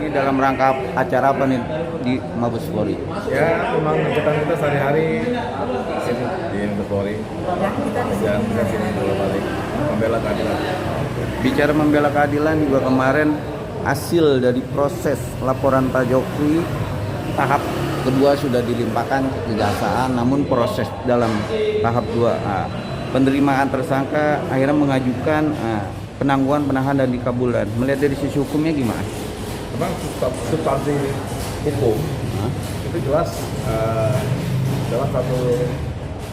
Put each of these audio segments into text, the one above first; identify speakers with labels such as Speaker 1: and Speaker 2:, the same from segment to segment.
Speaker 1: Ini dalam rangka acara apa nih di Mabes Polri?
Speaker 2: Ya, memang kegiatan kita sehari-hari sini di Mabes Polri. Dan kita sini dulu balik membela keadilan.
Speaker 1: Bicara membela keadilan juga kemarin hasil dari proses laporan Pak Jokowi tahap kedua sudah dilimpahkan ke kejaksaan, namun proses dalam tahap 2 penerimaan tersangka akhirnya mengajukan penangguhan penahanan dan dikabulkan. Melihat dari sisi hukumnya gimana?
Speaker 2: Memang substansi hukum itu jelas dalam satu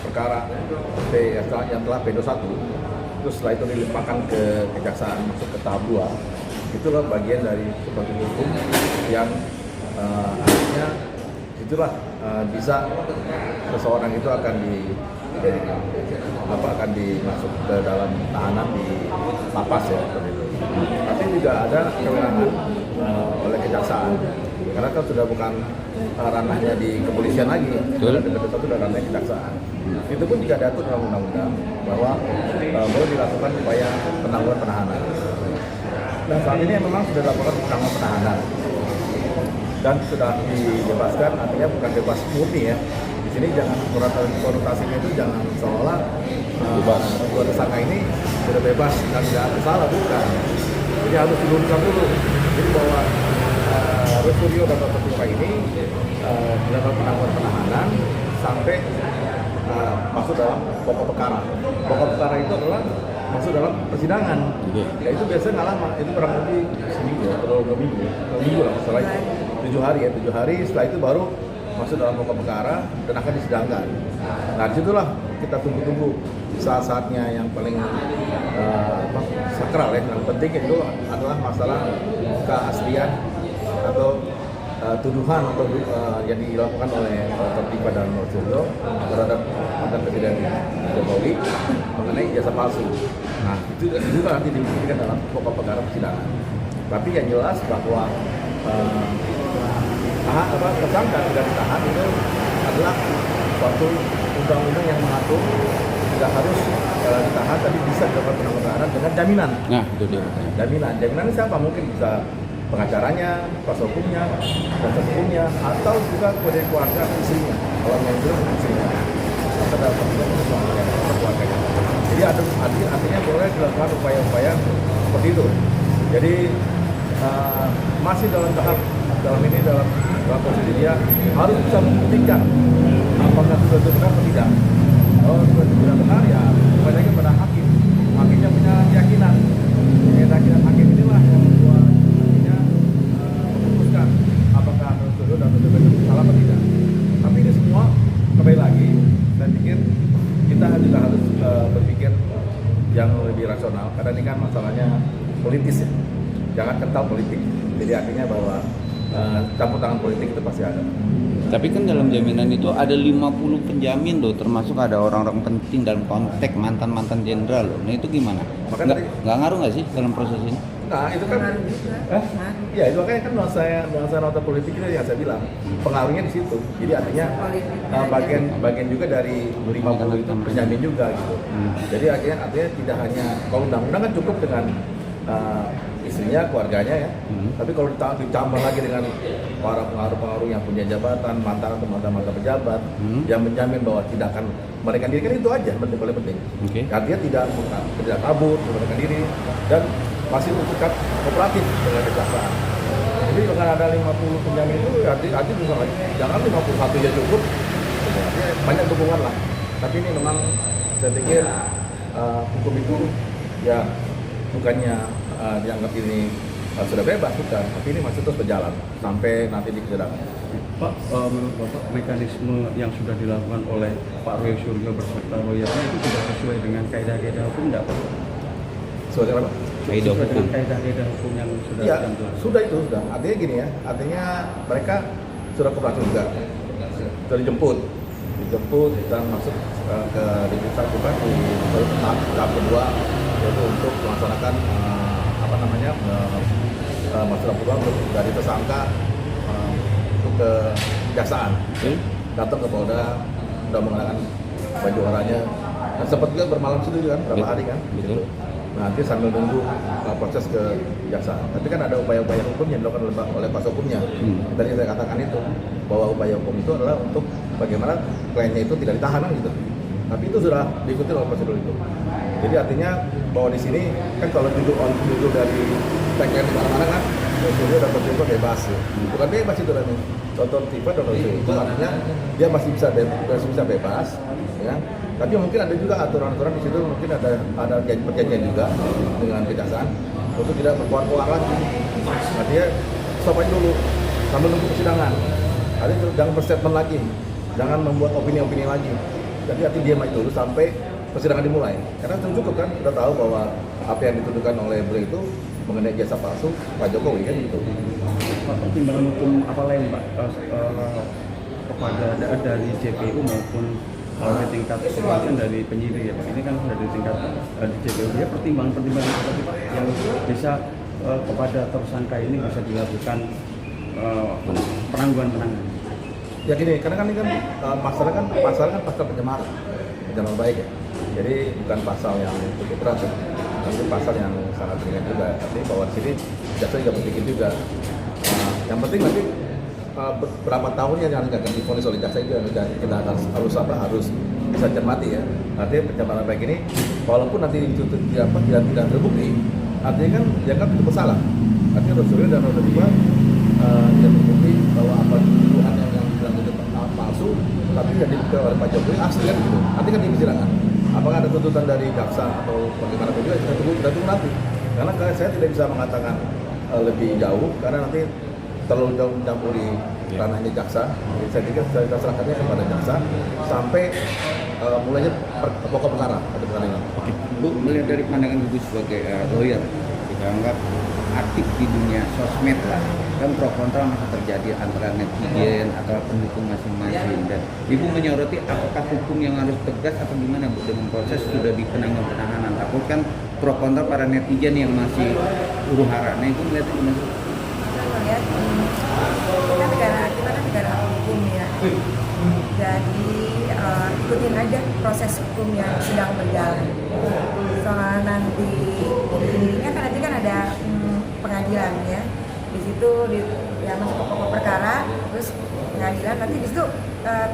Speaker 2: perkara yang telah P21 terus setelah itu dilimpahkan ke kejaksaan masuk ke tahap 2, itulah bagian dari substansi hukum yang akhirnya itulah bisa seseorang itu akan akan dimasuk ke dalam tahanan di lapas ya seperti itu. Tapi juga ada kewenangan oleh kejaksaan karena kan sudah bukan ranahnya di kepolisian lagi, sudah sudah ranahnya kejaksaan. Itu pun juga diatur dalam undang-undang bahwa boleh dilakukan upaya penangguhan penahanan. Dan saat ini memang sudah dilakukan penangguhan penahanan dan sudah dibebaskan, artinya bukan bebas murni ya. Di sini jangan konotasinya itu jangan seolah dua tersangka ini sudah bebas dan tidak bersalah, bukan. Jadi harus diluruskan dulu. Jadi bahwa Suryo dan tersangka ini dilakukan penangguhan penahanan sampai masuk dalam pokok perkara. Pokok perkara itu adalah masuk dalam persidangan. Ya itu biasanya nggak lama, itu kurang lebih seminggu atau 2 minggu lah setelah itu. 7 hari ya, 7 hari setelah itu baru masuk dalam pokok perkara dan akan disidangkan. Nah disitulah kita tunggu-tunggu saat-saatnya yang paling sakral ya, yang penting itu adalah masalah keaslian atau tuduhan atau yang dilakukan oleh terpimpin dan Suryo terhadap mantan Presiden Jokowi mengenai ijazah palsu. Nah itu juga nanti dibuktikan dalam pokok perkara persidangan. Tapi yang jelas bahwa tersangka tidak ditahan itu adalah suatu undang-undang yang mengatur tidak harus ditahan, tapi bisa dilakukan penangguhan penahanan dengan jaminan.
Speaker 1: Nah itu dia.
Speaker 2: Jaminan siapa? Mungkin bisa pengacaranya, kuasa hukumnya, kuasa hukumnya, atau juga kode keluarga istrinya. Kalau yang itu istrinya, atau dalam keluarganya. Jadi artinya boleh dilakukan upaya-upaya seperti itu. Jadi masih dalam tahap dalam posisi dia harus bisa membuktikan apakah sudah benar atau tidak. Kalau sudah tidak benar ya kebanyakan pada hakim. Hakimnya punya keyakinan hakim inilah yang membuat memutuskan apakah Suryo dan Suryo itu salah atau tidak. Tapi ini semua kembali lagi, saya pikir kita juga harus berpikir yang lebih rasional karena ini kan masalahnya politis ya, jangan kental politik. Jadi artinya bahwa campur tangan politik itu pasti ada.
Speaker 1: Tapi kan dalam jaminan itu ada 50 penjamin loh, termasuk ada orang-orang penting dalam konteks mantan-mantan jenderal loh. Nah itu gimana? Nggak ngaruh nggak sih dalam proses ini?
Speaker 2: Nah itu kan, ya itu makanya kan nuansa nota politik itu yang saya bilang pengaruhnya di situ. Jadi artinya bagian juga dari 50 itu penjamin juga gitu. Jadi artinya tidak hanya kalau undang-undang kan cukup dengan istrinya, keluarganya ya. Tapi kalau ditambah lagi dengan para pengaruh-pengaruh yang punya jabatan, mantan atau mantan pejabat yang menjamin bahwa tidak akan melarikan diri, kan itu aja paling penting. Artinya tidak kabur, melarikan diri dan masih bersikap kooperatif dengan kejaksaan. Jadi dengan ada 50 penjamin itu artinya bisa lagi, jangan 51 aja cukup. Artinya banyak dukungan lah. Tapi ini memang saya pikir hukum itu ya bukannya dianggap ini sudah bebas, bukan, tapi ini masih terus berjalan sampai nanti di persidangan.
Speaker 3: Pak, menurut Bapak mekanisme yang sudah dilakukan oleh Pak Roy Suryo beserta lawyernya itu sudah sesuai dengan kaidah-kaidah hukum tidak Pak?
Speaker 2: Sesuai apa?
Speaker 3: Kaidah-kaidah hukum yang sudah
Speaker 2: dicantumkan. Sudah. Artinya gini ya, artinya mereka sudah kooperatif juga, sudah dijemput dan masuk ke diperiksa juga di tahap kedua, yaitu untuk melaksanakan masalah peluang dari tersangka untuk ke kejaksaan. Datang ke Polda, sudah mengenakan baju oranye. Nah, sempat juga bermalam situ kan, berapa hari kan? Gitu. nanti sambil nunggu proses ke jaksa. Tapi kan ada upaya-upaya hukum yang dilakukan oleh kuasa hukumnya. Tadi saya katakan itu bahwa upaya hukum itu adalah untuk bagaimana kliennya itu tidak ditahan gitu. Tapi itu sudah diikuti oleh prosedur itu. Jadi artinya bahwa di sini kan kalau judul dari tagline di mana-mana kan prosedurnya dapat juga bebas. Bukan bebas itu namanya. Contoh tipe atau itu artinya dia masih bisa bebas, ya. Tapi mungkin ada juga aturan-aturan di situ, mungkin ada perjanjian juga dengan kejaksaan untuk tidak berkuar-kuar lagi. Artinya stop aja dulu sambil nunggu persidangan. Artinya jangan berstatement lagi, jangan membuat opini-opini lagi. Jadi artinya diam aja dulu sampai persidangan dimulai. Karena sudah cukup kan, kita tahu bahwa apa yang dituduhkan oleh beliau itu mengenai jasa palsu Pak Jokowi kan gitu.
Speaker 3: Pak, pertimbangan hukum apa lain Pak kepada dari JPU maupun di tingkat kepolisian dari penyidik ya Pak? Ini kan sudah di tingkat di JPU ya, pertimbangan seperti Pak yang bisa kepada tersangka ini bisa dilakukan penangguhan.
Speaker 2: Ya gini, karena kan ini kan pasal pasal pencemaran baik ya. Jadi bukan pasal yang cukup berat, ya. Tapi pasal yang sangat ringan juga. Tapi bahwa di sini jaksa juga berpikir juga. Yang penting nanti berapa tahunnya yang akan divonis oleh jaksa itu yang kita harus bisa cermati ya. Artinya pencemaran baik ini, walaupun nanti itu tidak terbukti, artinya kan dianggap itu bersalah. Artinya Rosario dan Roda 2 tidak terbukti bahwa apa tuduhan yang bilang itu palsu, tapi yang dibuktikan oleh Pak Jokowi asli kan gitu. Nanti kan di persidangan. Apakah ada tuntutan dari jaksa atau bagaimana pun juga kita tunggu nanti. Karena saya tidak bisa mengatakan lebih jauh karena nanti terlalu jauh mencampuri ranahnya jaksa. Jadi saya pikir kita serahkannya kepada jaksa sampai mulainya pokok perkara atau perkara.
Speaker 1: Oke. Bu, melihat dari pandangan Ibu sebagai lawyer, kita anggap aktif di dunia sosmed lah, kan pro kontra masih terjadi antara netizen atau pendukung masing-masing, dan Ibu menyoroti apakah hukum yang harus tegas atau gimana Bu dengan proses sudah di penahanan? Takut kan pro kontra para netizen yang masih huru-hara. Nah, Ibu melihat gimana?
Speaker 4: Kita kan negara hukum ya. Jadi ikutin aja proses hukum yang sedang berjalan. Soal nanti ini kan nanti kan ada pengadilan ya. Di situ ya masuk pokok perkara, terus pengadilan nanti di situ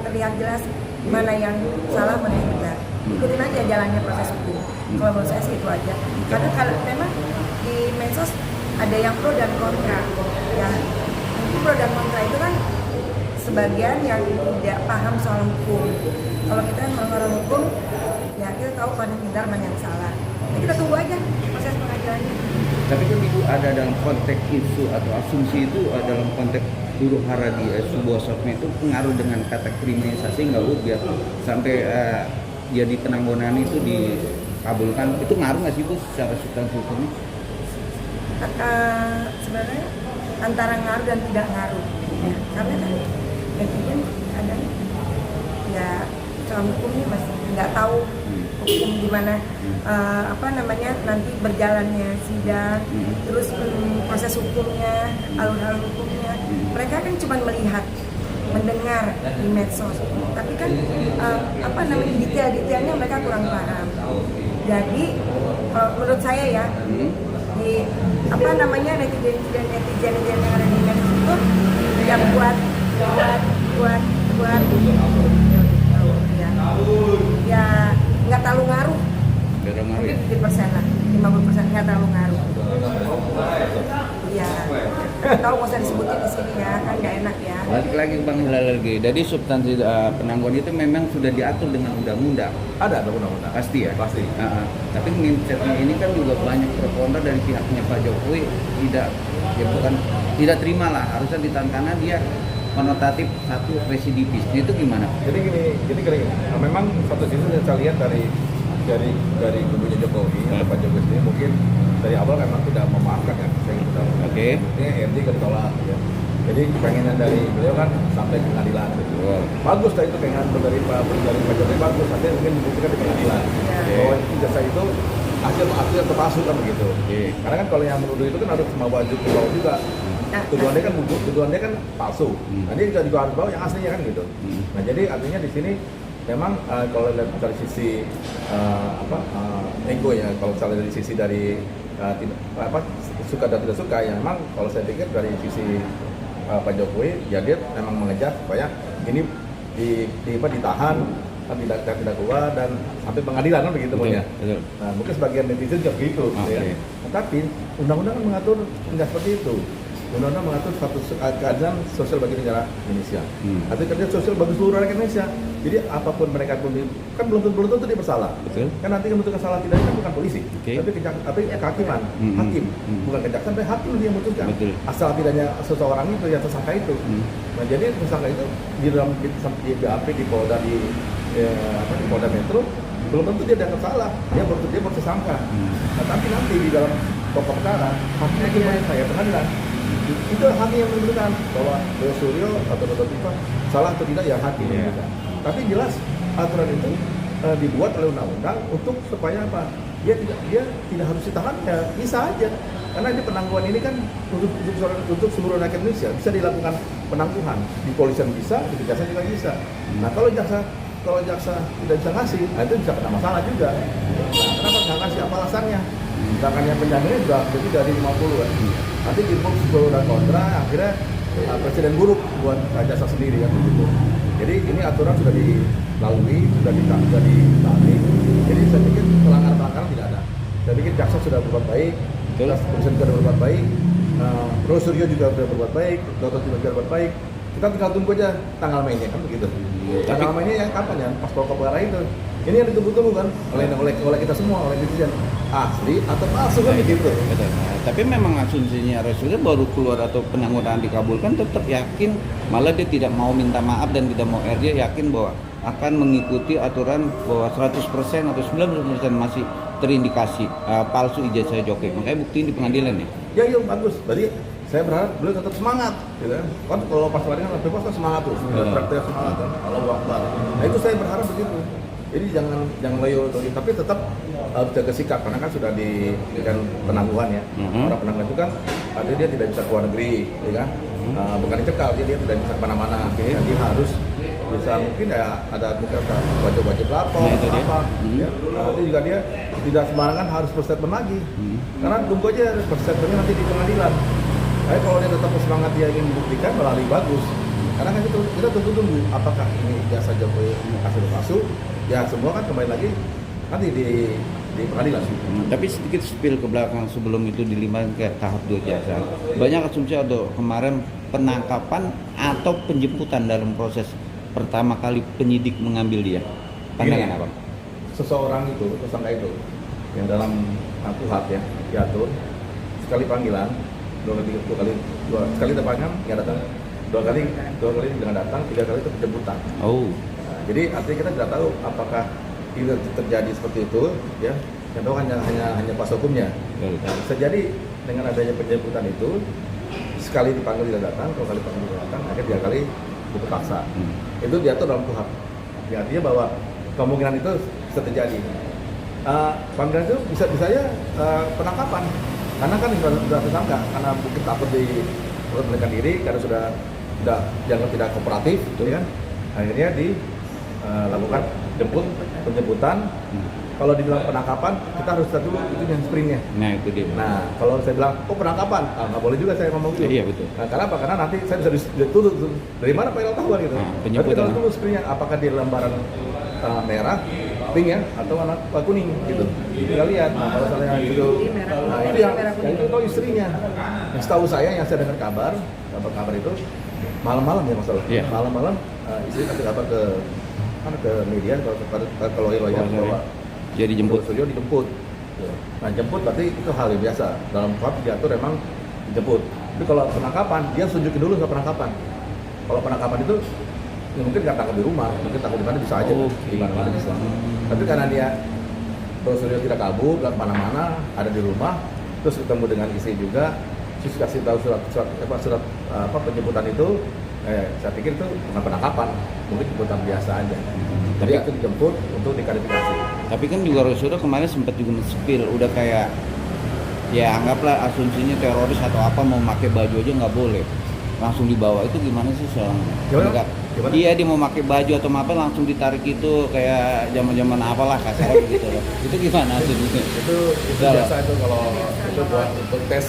Speaker 4: terlihat jelas mana yang salah mana yang benar. Ikutin aja jalannya proses hukum. Kalau menurut saya sih itu aja. Karena kalau memang di medsos ada yang pro dan kontra. Ya, pro dan kontra itu kan sebagian yang tidak paham soal hukum. Kalau kita orang hukum, ya kita tahu mana yang benar mana yang salah. Ya, kita tunggu aja proses pengadilannya.
Speaker 1: Tapi kan Ibu ada dalam konteks isu atau asumsi itu dalam konteks huru-hara di sebuah sosmed itu pengaruh dengan kata kriminalisasi nggak Bu, biar sampai jadi penangguhan itu dikabulkan, itu ngaruh nggak sih Bu secara substansi hukumnya?
Speaker 4: Sebenarnya antara ngaruh dan tidak ngaruh ya. Karena kan netizen ada ya soal hukumnya masih nggak tahu hukum gimana nanti berjalannya sidang, terus proses hukumnya, alur-alur hukumnya. Mereka kan cuma melihat, mendengar di medsos, tapi kan detail-detailnya mereka kurang paham. Jadi menurut saya ya di netizen yang ada di medsos itu yang buat ya nggak terlalu ngaruh. Mungkin 50% lah, 50% nggak terlalu ngaruh. Ya, tahu nggak usah disebutin di sini ya, kan nggak enak ya.
Speaker 1: Balik lagi Bang Hilal lagi. Jadi substansi penangguhan itu memang sudah diatur dengan undang-undang.
Speaker 2: Ada undang-undang.
Speaker 1: Pasti ya.
Speaker 2: Pasti.
Speaker 1: Tapi mindsetnya ini kan juga banyak pro kontra dari pihaknya Pak Jokowi tidak terima lah, harusnya ditahan karena dia konotatif satu residivis. Itu gimana?
Speaker 2: Jadi gini. Memang satu sisi saya lihat dari kubunya Jokowi atau Pak Jokowi sendiri mungkin dari awal memang tidak memaafkan kan.
Speaker 1: Oke.
Speaker 2: Ini RT kan ditolak ya. Jadi pengennya dari beliau kan sampai ke pengadilan gitu. Bagus lah itu pengen dari Pak Jokowi bagus, tapi mungkin dibuktikan di pengadilan. Bahwa itu jasa itu hasil atau palsu kan begitu. Karena kan kalau yang menuduh itu kan harus mau wajib dibawa juga. Tuduhannya kan palsu. Nanti juga harus bawa yang aslinya kan gitu. Nah jadi artinya di sini memang kalau lihat dari sisi ego ya, kalau misalnya dari sisi dari suka dan tidak suka ya, memang kalau saya pikir dari sisi Pak Jokowi ya dia memang mengejar supaya ini ditahan, tidak keluar dan sampai pengadilan kan begitu
Speaker 1: Betul,
Speaker 2: ya.
Speaker 1: betul.
Speaker 2: Nah, mungkin sebagian netizen juga begitu ya.
Speaker 1: Oke.
Speaker 2: Tetapi undang-undang mengatur tidak seperti itu. Undang-undang mengatur suatu keadilan sosial bagi negara Indonesia. Atau keadilan sosial bagi seluruh rakyat Indonesia. Jadi apapun mereka pun kan belum tentu dia bersalah.
Speaker 1: Betul.
Speaker 2: Kan nanti yang menentukan salah tidaknya kan bukan polisi,
Speaker 1: Oke.
Speaker 2: tapi kehakiman, hakim, bukan kejaksaan, tapi hakim dia yang memutuskan.
Speaker 1: Betul.
Speaker 2: Asal tidaknya seseorang itu yang tersangka itu. Nah, jadi tersangka itu di dalam di BAP, di Polda, di Polda Metro belum tentu dia dianggap salah, dia tersangka. Nah, tapi nanti di dalam pokok perkara hakimnya gimana saya pengadilan itu hakim yang menentukan bahwa Boy Suryo atau Dr. Tifa salah atau tidak ya hakim yang menentukan. Tapi jelas aturan itu dibuat oleh undang-undang untuk supaya apa? Dia tidak harus ditahan ya bisa aja. Karena ini penangguhan ini kan untuk seluruh rakyat Indonesia bisa dilakukan penangguhan di polisian bisa, di kejaksaan juga bisa. Nah kalau jaksa tidak bisa ngasih, nah itu bisa kena masalah juga. Nah, kenapa nggak ngasih? Apa alasannya? Sedangkan yang penjaganya juga jadi dari 50 kan. Nanti di box pro dan kontra, akhirnya presiden buruk buat jaksa sendiri kan begitu. Jadi ini aturan sudah dilalui, sudah ditaati. Jadi saya pikir pelanggaran tidak ada. Saya pikir jaksa sudah berbuat baik, presiden juga sudah berbuat baik, Boy Suryo juga sudah berbuat baik, Dr. Tifa juga berbuat baik. Kita tinggal tunggu aja tanggal mainnya kan begitu. Tanggal mainnya yang kapan ya? Pas pokok perkara itu. Ini yang ditunggu-tunggu kan oleh kita semua, oleh netizen. Asli atau palsu kan begitu.
Speaker 1: Betul. Nah, tapi memang asumsinya Rasulullah baru keluar atau penangguhan dikabulkan tetap yakin, malah dia tidak mau minta maaf dan tidak mau dia yakin bahwa akan mengikuti aturan bahwa 100% atau 90% masih terindikasi palsu ijazah Jokowi. Makanya buktiin di pengadilan ya.
Speaker 2: Ya iya bagus. Berarti saya berharap beliau tetap semangat, gitu kan? Kan kalau pas kemarin kan bebas kan semangat tuh, praktek semangat kan, Allahu Akbar. Nah itu saya berharap begitu. Jadi jangan loyo, tapi tetap harus jaga sikap karena kan sudah diberikan penangguhan ya. Orang penangguhan itu kan artinya dia tidak bisa keluar negeri, ya kan? Bukan dicekal, dia tidak bisa kemana-mana. Jadi harus bisa mungkin ya ada mungkin wajib lapor apa. Ya. Nanti juga dia tidak sembarangan harus berstatement lagi. Karena tunggu aja berstatementnya nanti di pengadilan. Tapi kalau dia tetap semangat dia ingin membuktikan malah lebih bagus. Karena kan itu kita tunggu apakah ini jasa Jokowi hasil palsu? Ya semua kan kembali lagi nanti di pengadilan.
Speaker 1: Tapi sedikit spill ke belakang sebelum itu dilimpahkan ke tahap 2 jasa. Banyak asumsi atau kemarin penangkapan atau penjemputan dalam proses pertama kali penyidik mengambil dia. Pandangan apa?
Speaker 2: Seseorang itu, tersangka itu yang dalam KUHP ya diatur sekali panggilan sekali terpanggilan nggak datang, dua kali dengan datang, 3 kali itu penjemputan. Nah, jadi artinya kita tidak tahu apakah itu terjadi seperti itu ya. Yang tahu hanya kuasa hukumnya. Nah, bisa jadi dengan adanya penjemputan itu sekali dipanggil tidak datang, 2 kali dipanggil tidak datang, akhirnya 3 kali dipaksa. Itu diatur dalam KUHP. Ya, artinya bahwa kemungkinan itu bisa terjadi. Panggilan itu bisa penangkapan. Karena kan sudah tersangka, karena mungkin takut melarikan diri, karena sudah dianggap tidak kooperatif, gitu kan. Akhirnya dilakukan penjemputan. Kalau dibilang penangkapan, kita harus lihat dulu itu yang sprintnya.
Speaker 1: Nah itu dia.
Speaker 2: Nah kalau saya bilang, penangkapan, nggak boleh juga saya ngomong gitu.
Speaker 1: Iya betul.
Speaker 2: Nah, karena apa? Karena nanti saya bisa dituntut dari mana Pak Ilham tahu gitu. Tapi kita harus tunggu sprintnya, apakah di lembaran merah, pink ya, atau warna kuning gitu. Kita lihat. Nah kalau misalnya itu, nah itu yang itu tahu istrinya. Yang setahu saya, yang saya dengar kabar itu malam-malam ya masalah.
Speaker 1: Yeah.
Speaker 2: Malam-malam istri kasih kabar ke media kalau lawyer bahwa
Speaker 1: jadi jemput.
Speaker 2: Suryo dijemput. Nah jemput berarti itu hal yang biasa. Dalam KUHP diatur memang dijemput. Tapi kalau penangkapan dia tunjukin dulu ke penangkapan. Kalau penangkapan itu ya mungkin nggak tangkap di rumah, mungkin tangkap di mana bisa aja, di mana-mana bisa. Tapi karena dia Boy Suryo tidak kabur, nggak kemana-mana, ada di rumah, terus ketemu dengan istri juga, terus kasih tahu surat penjemputan itu, saya pikir itu bukan penangkapan, mungkin jemputan biasa aja. Jadi itu dijemput untuk diklarifikasi.
Speaker 1: Tapi kan juga Rasulullah kemarin sempat juga men-spill, udah kayak ya anggaplah asumsinya teroris atau apa mau pakai baju aja nggak boleh. langsung dibawa, itu gimana sih seorang
Speaker 2: Gimana?
Speaker 1: enggak?
Speaker 2: Gimana?
Speaker 1: Iya, dia mau pakai baju atau apa langsung ditarik itu kayak zaman-zaman apalah kasarnya gitu loh. Itu gimana sih?
Speaker 2: Itu
Speaker 1: Udah.
Speaker 2: biasa itu kalau itu buat untuk tes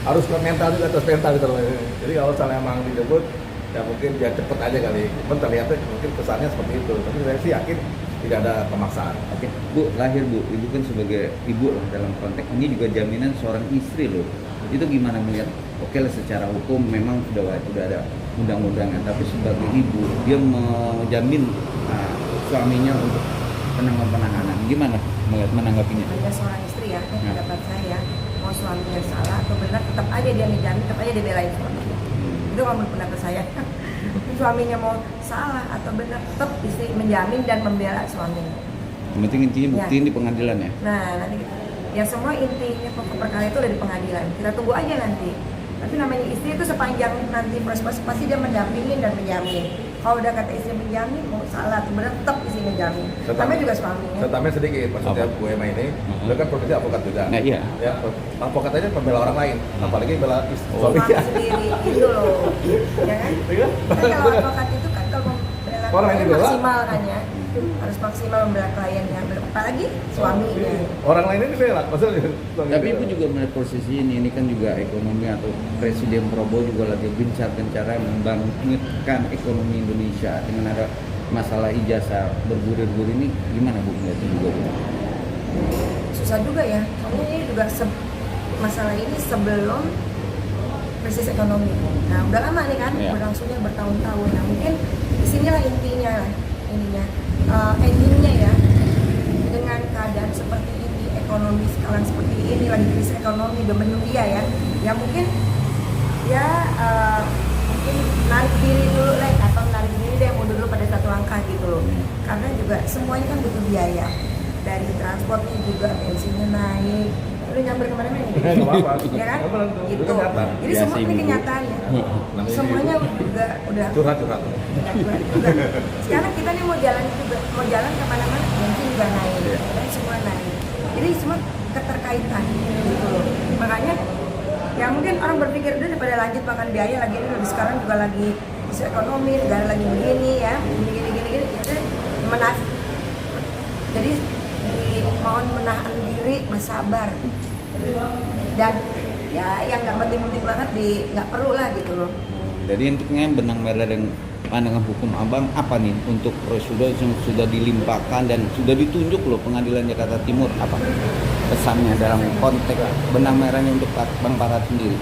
Speaker 2: harus ke mental juga, tes mental gitu loh. Jadi kalau misalnya emang dijemput ya mungkin dia cepet aja kali, cuman terlihatnya mungkin kesannya seperti itu, tapi saya sih yakin tidak ada pemaksaan.
Speaker 1: Oke, Bu, lahir Bu, Ibu kan sebagai ibu lah dalam konteks ini juga jaminan seorang istri loh. Itu gimana melihat? Oke lah secara hukum memang sudah ada undang-undangnya, tapi sebagai ibu dia menjamin suaminya untuk penahanan. Gimana melihat menanggapinya?
Speaker 4: Hanya seorang istri ya,
Speaker 1: Ya.
Speaker 4: pendapat saya, mau suaminya salah atau benar, tetap aja dia ngejamin, tetap aja dia belain suaminya. Itu kalau menurut pendapat saya. Suaminya mau salah atau benar, tetap istri menjamin dan membela suaminya.
Speaker 1: Yang penting intinya buktiin di pengadilan ya.
Speaker 4: Nah, nanti ya semua intinya pokok perkara itu udah di pengadilan. Kita tunggu aja nanti. Tapi namanya istri itu sepanjang nanti proses pasti dia mendampingi dan menjamin. Kalau udah kata istri menjamin, mau salah atau benar, tetap istri menjamin. Namanya juga suaminya.
Speaker 2: Saya tambahin sedikit, maksudnya
Speaker 1: Apa?
Speaker 2: Bu Emma ini, beliau kan profesi avokat juga.
Speaker 1: Nah iya.
Speaker 2: Ya, avokat aja pembela orang lain, apalagi bela
Speaker 4: Suami
Speaker 2: suaminya.
Speaker 4: sendiri gitu loh. Ya kan?
Speaker 2: Iya.
Speaker 4: Kan kalau advokat itu kan kalau membela
Speaker 2: Orang yang
Speaker 4: klien
Speaker 2: dibela.
Speaker 4: maksimal kan ya. Harus maksimal membela kliennya, apalagi suaminya.
Speaker 2: Orang lain ini bela, maksudnya.
Speaker 1: Tapi Ibu juga melihat posisi ini kan juga ekonomi atau Presiden Prabowo juga lagi gencar-gencarnya membangkitkan ekonomi Indonesia dengan ada masalah ijazah bergulir-gulir ini, gimana Bu melihatnya juga Bu?
Speaker 4: Susah juga ya. Soalnya ini juga masalah ini sebelum krisis ekonomi. Nah, udah lama nih kan,
Speaker 1: Iya.
Speaker 4: berlangsungnya bertahun-tahun. Nah, mungkin disinilah intinya lah, endingnya ya. Dengan keadaan seperti ini, ekonomi sekarang seperti ini, lagi krisis ekonomi, udah mendunia ya. Ya mungkin mungkin narik diri dulu lah, atau narik diri deh mundur dulu pada satu langkah gitu loh. Karena juga semuanya kan butuh biaya. Dari transportnya juga, bensinnya naik. Udah nyamber kemana-mana nih.
Speaker 2: Nggak apa-apa.
Speaker 4: Ya kan?
Speaker 2: Nggak apa-apa.
Speaker 4: Gitu.
Speaker 2: Itu nyata.
Speaker 4: Jadi
Speaker 1: Biasa
Speaker 4: semua ini
Speaker 1: ibu-ibu.
Speaker 4: kenyataan ya.
Speaker 2: Namanya
Speaker 4: Semuanya juga udah
Speaker 2: Curhat-curhat.
Speaker 4: juga. Sekarang kita nih mau jalan kemana-mana, bensin juga naik, dan semua naik. Jadi semua keterkaitan gitu loh. Makanya ya mungkin orang berpikir udah daripada lanjut makan biaya lagi ini sekarang juga lagi isu ekonomi, negara lagi begini ya, gini. Jadi jadi mohon menahan diri, bersabar. Dan ya yang nggak penting-penting banget nggak perlu lah gitu loh.
Speaker 1: Jadi intinya benang merah dan pandangan hukum Abang apa nih untuk prosedur yang sudah dilimpahkan dan sudah ditunjuk loh Pengadilan Jakarta Timur, apa pesannya dalam konteks benang merahnya untuk Bang Farhad sendiri?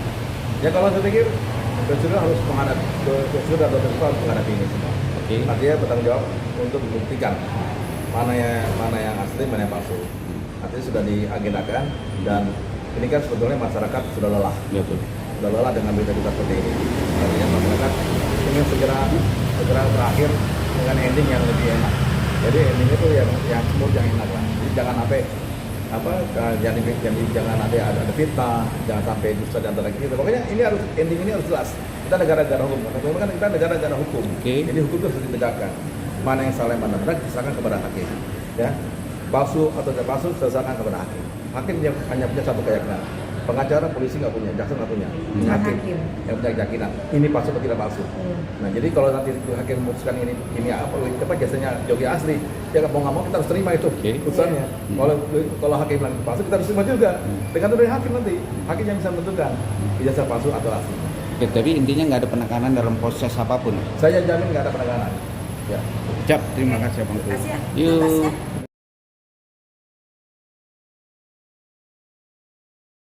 Speaker 2: Ya kalau saya pikir prosedur harus menghadapi prosedur atau harus menghadapi ini semua.
Speaker 1: Oke.
Speaker 2: Artinya bertanggung jawab untuk membuktikan mana yang asli, mana yang palsu. Artinya sudah diagendakan dan ini kan sebetulnya masyarakat sudah lelah.
Speaker 1: Betul.
Speaker 2: Sudah lelah dengan berita-berita seperti ini. Artinya masyarakat ingin segera berakhir dengan ending yang lebih enak. Jadi ending itu yang smooth, yang enak lah. Jadi jangan sampai jangan ada fitnah, jangan sampai dusta di antara kita. Pokoknya ending ini harus jelas. Kita negara-negara hukum. Kan kita negara-negara hukum.
Speaker 1: Oke.
Speaker 2: Jadi hukum itu harus ditegakkan. Mana yang salah, mana benar, diserahkan kepada hakim. Ya, palsu atau tidak palsu, diserahkan kepada hakim. Hakim hanya punya satu keyakinan. Pengacara, polisi nggak punya, jaksa nggak punya. Hakim yang punya keyakinan. Ini palsu atau tidak palsu. Nah, jadi kalau nanti hakim memutuskan ini apa jasanya Jogi asli, ya mau nggak mau kita harus terima itu
Speaker 1: Oke.
Speaker 2: putusannya. Kalau hakim bilang palsu, kita harus terima juga. Tergantung dari hakim nanti. Hakim yang bisa menentukan ijazah palsu atau asli.
Speaker 1: Oke, tapi intinya nggak ada penekanan dalam proses apapun.
Speaker 2: Saya jamin nggak ada penekanan. Ya.
Speaker 1: Cap, terima kasih Bang.
Speaker 4: Terima kasih ya.
Speaker 1: Yuk.
Speaker 4: Atasnya.